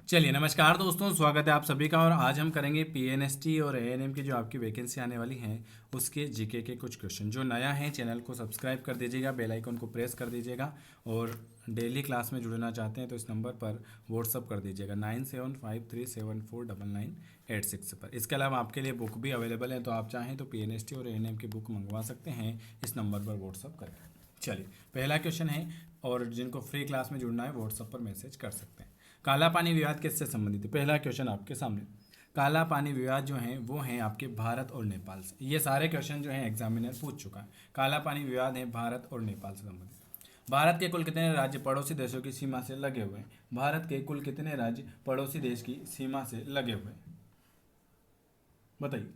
चलिए नमस्कार दोस्तों, स्वागत है आप सभी का। और आज हम करेंगे पीएनएसटी और एएनएम की जो आपकी वैकेंसी आने वाली हैं उसके जीके के कुछ क्वेश्चन। जो नया है चैनल को सब्सक्राइब कर दीजिएगा, बेल आइकन को प्रेस कर दीजिएगा और डेली क्लास में जुड़ना चाहते हैं तो इस नंबर पर व्हाट्सअप कर दीजिएगा 9753749986 पर। इसके अलावा आपके लिए बुक भी अवेलेबल है, तो आप चाहें तो पीएनएसटी और एएनएम की बुक मंगवा सकते हैं इस नंबर पर व्हाट्सअप करके। चलिए पहला क्वेश्चन है, और जिनको फ्री क्लास में जुड़ना है व्हाट्सअप पर मैसेज कर सकते हैं। काला पानी विवाद किससे संबंधित है? पहला क्वेश्चन आपके सामने। काला पानी विवाद जो है वो है आपके भारत और नेपाल से। ये सारे क्वेश्चन जो हैं एग्जामिनर पूछ चुका है। काला पानी विवाद है भारत और नेपाल से संबंधित। भारत के कुल कितने राज्य पड़ोसी देशों की सीमा से लगे हुए हैं? भारत के कुल कितने राज्य पड़ोसी देश की सीमा से लगे हुए हैं? बताइए।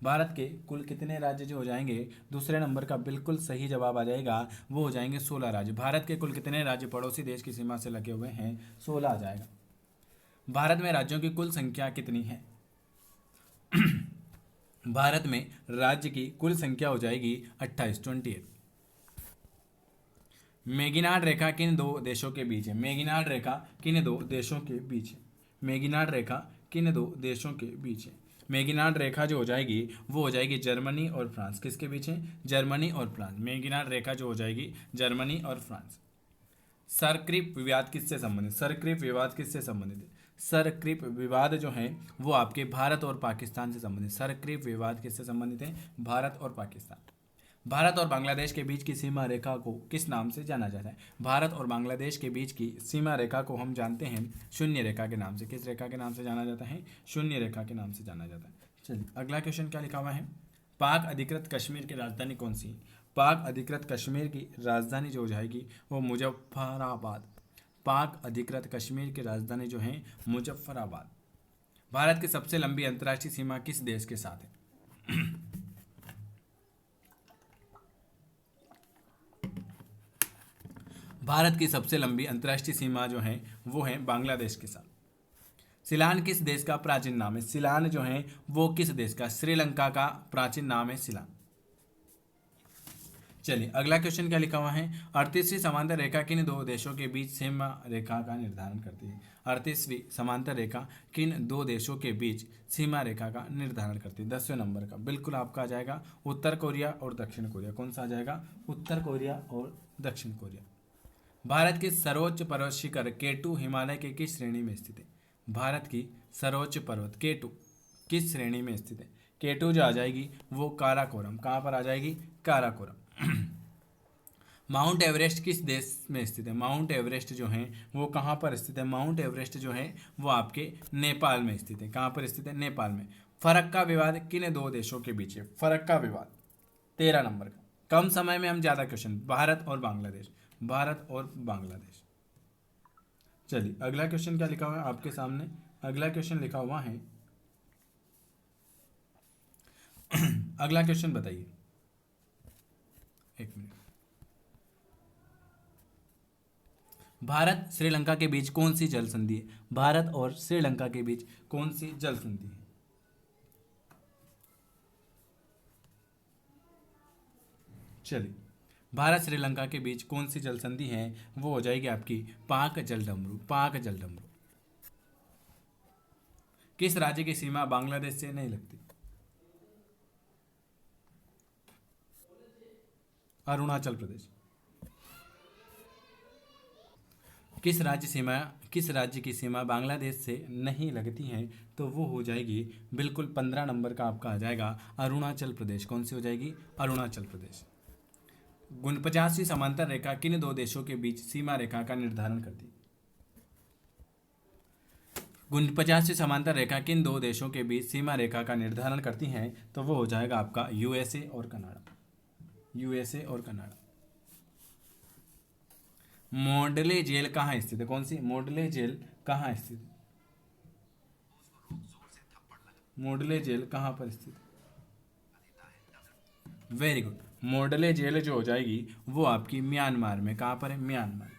भारत के कुल कितने राज्य जो हो जाएंगे, दूसरे नंबर का बिल्कुल सही जवाब आ जाएगा, वो हो जाएंगे 16 राज्य। भारत के कुल कितने राज्य पड़ोसी देश की सीमा से लगे हुए हैं? 16 आ जाएगा। भारत में राज्यों की कुल संख्या कितनी है? भारत में राज्य की कुल संख्या हो जाएगी 28। मेगिनाड रेखा किन दो देशों के बीच है? मेगिनाड रेखा किन दो देशों के बीच है? मेगिनाड रेखा किन दो देशों के बीच है? मेगिनाड रेखा जो हो जाएगी वो हो जाएगी जर्मनी और फ्रांस। किसके बीच है? जर्मनी और फ्रांस। मेगिनाड रेखा जो हो जाएगी जर्मनी और फ्रांस। सरक्रिप विवाद किससे संबंधित? सरक्रिप विवाद किससे संबंधित है? सरक्रिप विवाद जो है वो आपके भारत और पाकिस्तान से संबंधित। सरक्रिप विवाद किससे संबंधित है? भारत और पाकिस्तान। भारत और बांग्लादेश के बीच की सीमा रेखा को किस नाम से जाना जाता है? भारत और बांग्लादेश के बीच की सीमा रेखा को हम जानते हैं शून्य रेखा के नाम से। किस रेखा के नाम से जाना जाता है? शून्य रेखा के नाम से जाना जाता है। चलिए अगला क्वेश्चन क्या लिखा हुआ है? पाक अधिकृत कश्मीर की राजधानी कौन सी है? पाक अधिकृत कश्मीर की राजधानी जो हो जाएगी वो मुजफ्फराबाद। पाक अधिकृत कश्मीर की राजधानी जो है मुजफ्फराबाद। भारत की सबसे लंबी अंतर्राष्ट्रीय सीमा किस देश के साथ है? भारत की सबसे लंबी अंतर्राष्ट्रीय सीमा जो है वो है बांग्लादेश के साथ। सिलान किस देश का प्राचीन नाम है? सिलान जो है वो किस देश का? श्रीलंका का प्राचीन नाम है सिलान। चलिए अगला क्वेश्चन क्या लिखा हुआ है? 38वीं समांतर रेखा किन दो देशों के बीच सीमा रेखा का निर्धारण करती है? 38वीं समांतर रेखा किन दो देशों के बीच सीमा रेखा का निर्धारण करती है? 10वें नंबर का बिल्कुल आपका आ जाएगा उत्तर कोरिया और दक्षिण कोरिया। कौन सा आ जाएगा? उत्तर कोरिया और दक्षिण कोरिया। भारत की सर्वोच्च पर्वत शिखर केटू हिमालय के किस श्रेणी में स्थित है? भारत की सर्वोच्च पर्वत केटू किस श्रेणी में स्थित है? केटू जो आ जाएगी वो काराकोरम। कहाँ पर आ जाएगी? काराकोरम। माउंट एवरेस्ट किस देश में स्थित है? माउंट एवरेस्ट जो है वो कहाँ पर स्थित है? माउंट एवरेस्ट जो है वो आपके नेपाल में स्थित है। कहाँ पर स्थित है? नेपाल में। फरक का विवाद किन दो देशों के बीच है? फरक का विवाद 13 नंबर का। कम समय में हम ज्यादा क्वेश्चन। भारत और बांग्लादेश। भारत और बांग्लादेश। चलिए अगला क्वेश्चन क्या लिखा हुआ है आपके सामने? अगला क्वेश्चन लिखा हुआ है अगला क्वेश्चन बताइए, एक मिनट। भारत श्रीलंका के बीच कौन सी जल संधि है? भारत और श्रीलंका के बीच कौन सी जल संधि है? चलिए भारत श्रीलंका के बीच कौन सी जल संधि है? वो हो जाएगी आपकी पाक जलडमरू। पाक जलडमरू। किस राज्य की सीमा बांग्लादेश से नहीं लगती? अरुणाचल प्रदेश। किस राज्य की सीमा बांग्लादेश से नहीं लगती है? तो वो हो जाएगी बिल्कुल 15 नंबर का आपका आ जाएगा अरुणाचल प्रदेश। कौन सी हो जाएगी? अरुणाचल प्रदेश। 49वीं समांतर रेखा किन दो देशों के बीच सीमा रेखा का निर्धारण करती है? 49वीं समांतर रेखा किन दो देशों के बीच सीमा रेखा का निर्धारण करती है? तो वो हो जाएगा आपका यूएसए और कनाडा। यूएसए और कनाडा। मोडले जेल कहाँ स्थित है? कौन सी? मोडले जेल कहाँ स्थित है? मोडले जेल कहाँ पर स्थित है? Very good. मोडले जेल जो हो जाएगी वो आपकी म्यांमार में। कहाँ पर है? म्यांमार।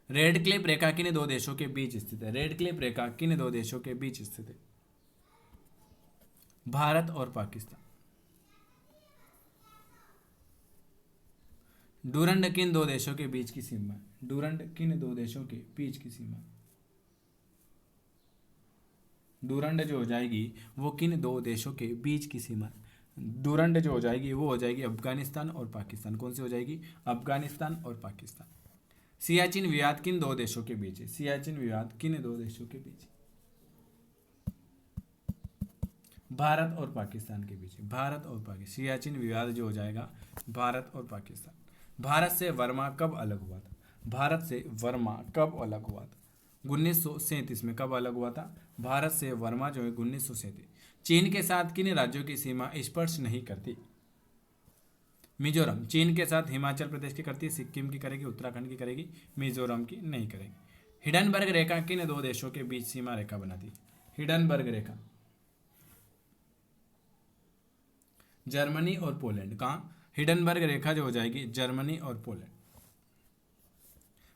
रेड क्लिप रेखा किन दो देशों के बीच स्थित है? रेड क्लिप रेखा किन दो देशों के बीच स्थित है? भारत और पाकिस्तान। डूरंड किन दो देशों के बीच की सीमा है? डूरंड किन दो देशों के बीच की सीमा है? डूरंड जो हो जाएगी वो किन दो देशों के बीच की सीमा है? डूरंड जो हो जाएगी वो हो जाएगी अफगानिस्तान और पाकिस्तान। कौन सी हो जाएगी? अफगानिस्तान और पाकिस्तान। सियाचिन विवाद किन दो देशों के बीच है? सियाचिन विवाद किन दो देशों के बीच है? भारत और पाकिस्तान के बीच है। भारत और पाकिस्तान। सियाचिन विवाद जो हो जाएगा भारत और पाकिस्तान। भारत से वर्मा कब अलग हुआ था? भारत से वर्मा कब अलग हुआ था? 1937 में। कब अलग हुआ था? भारत से वर्मा जो है 1937। चीन के साथ किन राज्यों की सीमा स्पर्श नहीं करती? मिजोरम। चीन के साथ हिमाचल प्रदेश की करती है, सिक्किम की करेगी, उत्तराखंड की करेगी, मिजोरम की नहीं करेगी। हिडनबर्ग रेखा किन दो देशों के बीच सीमा रेखा बनाती है? हिडनबर्ग रेखा जर्मनी और पोलैंड। कहाँ? हिडनबर्ग रेखा जो हो जाएगी जर्मनी और पोलैंड।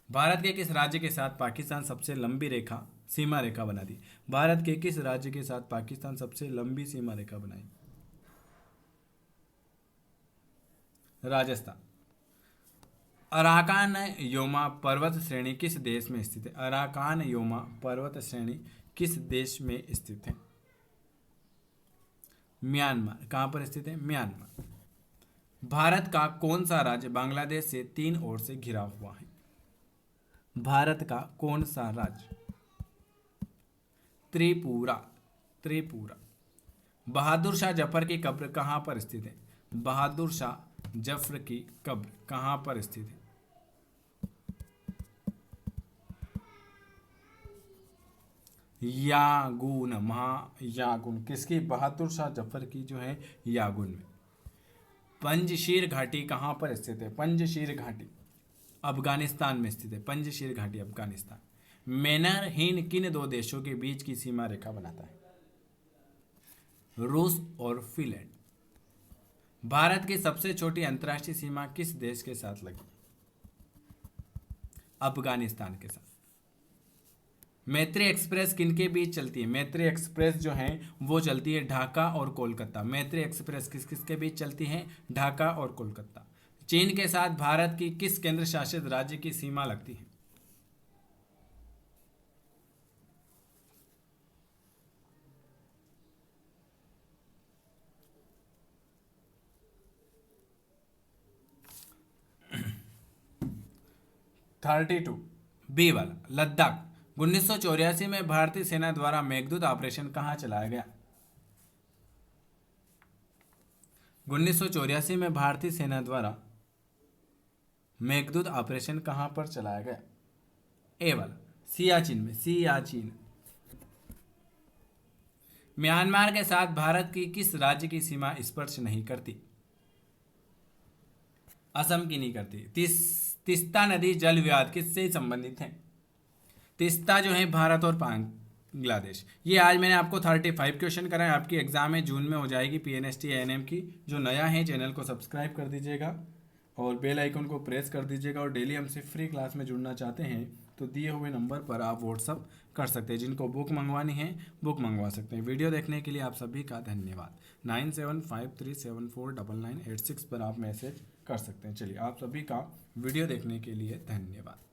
भारत के किस राज्य के साथ पाकिस्तान सबसे लंबी रेखा सीमा रेखा बनाती? भारत के किस राज्य के साथ पाकिस्तान सबसे लंबी सीमा रेखा बनाई? राजस्थान। अराकान योमा पर्वत श्रेणी किस देश में स्थित है? अराकान योमा पर्वत श्रेणी किस देश में स्थित है? म्यांमार। कहाँ पर स्थित है? म्यांमार। भारत का कौन सा राज्य बांग्लादेश से 3 ओर से घिरा हुआ है? भारत का कौन सा राज्य? त्रिपुरा। त्रिपुरा। बहादुर शाह जफर की कब्र कहाँ पर स्थित है? बहादुर शाह जफर की कब्र कहाँ पर स्थित है? यागून। यागून किसकी? बहादुर शाह जफर की जो है यागून में। पंजशीर घाटी कहाँ पर स्थित है? पंजशीर घाटी अफगानिस्तान में स्थित है। पंजशीर घाटी अफगानिस्तान। मैनर हिंद किन दो देशों के बीच की सीमा रेखा बनाता है? रूस और फिनलैंड। भारत की सबसे छोटी अंतर्राष्ट्रीय सीमा किस देश के साथ लगी? अफगानिस्तान के साथ। मैत्री एक्सप्रेस किनके बीच चलती है? मैत्री एक्सप्रेस जो है वो चलती है ढाका और कोलकाता। मैत्री एक्सप्रेस किस किस के बीच चलती है? ढाका और कोलकाता। चीन के साथ भारत की किस केंद्र शासित राज्य की सीमा लगती है? थर्टी टू बी वाला लद्दाख। 1984 में भारतीय सेना द्वारा मेघदूत ऑपरेशन कहाँ चलाया गया? 1984 में भारतीय सेना द्वारा मेघदूत ऑपरेशन कहाँ पर चलाया गया? ए वाला सियाचिन में। सियाचिन। म्यांमार के साथ भारत की किस राज्य की सीमा स्पर्श नहीं करती? असम की नहीं करती। तिस्ता नदी जल विवाद किससे संबंधित है? तिस्ता जो है भारत और बांग्लादेश। ये आज मैंने आपको 35 क्वेश्चन कराए। आपकी एग्जाम है जून में हो जाएगी पीएनएसटी एएनएम की। जो नया है चैनल को सब्सक्राइब कर दीजिएगा और बेल आइकन को प्रेस कर दीजिएगा। और डेली हमसे फ्री क्लास में जुड़ना चाहते हैं तो दिए हुए नंबर पर आप व्हाट्सअप कर सकते हैं। जिनको बुक मंगवानी है बुक मंगवा सकते हैं। वीडियो देखने के लिए आप सभी का धन्यवाद। 9753749986 पर आप मैसेज कर सकते हैं। चलिए आप सभी का वीडियो देखने के लिए धन्यवाद।